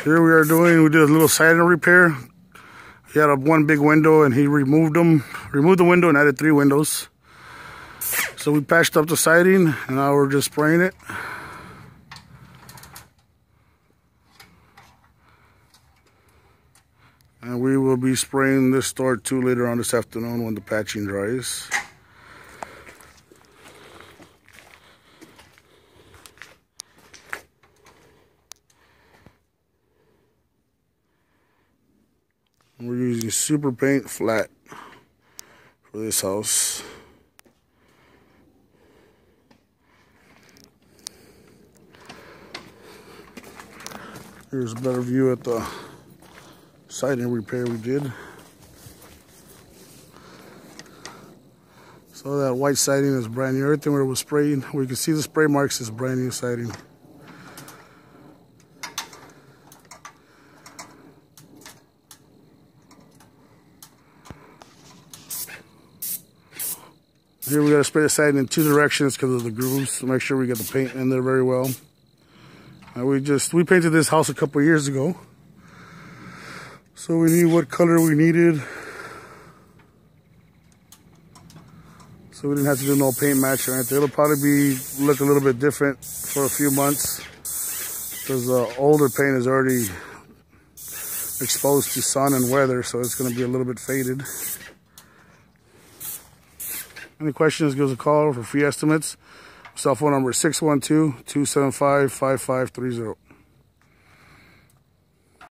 Here we did a little siding repair. He had one big window and he removed the window and added 3 windows. So we patched up the siding and now we're just spraying it. And we will be spraying this door too later on this afternoon when the patching dries. We're using super paint flat for this house. Here's a better view at the siding repair we did. So that white siding is brand new. Everything where it was sprayed, where you can see the spray marks, is brand new siding. Here we got to spray the siding in 2 directions because of the grooves to make sure we get the paint in there very well. And we painted this house a couple years ago, so we knew what color we needed. So we didn't have to do no paint match or anything. It'll probably look a little bit different for a few months because the older paint is already exposed to sun and weather, so it's going to be a little bit faded. Any questions, give us a call for free estimates. Cell phone number is 612-275-5530.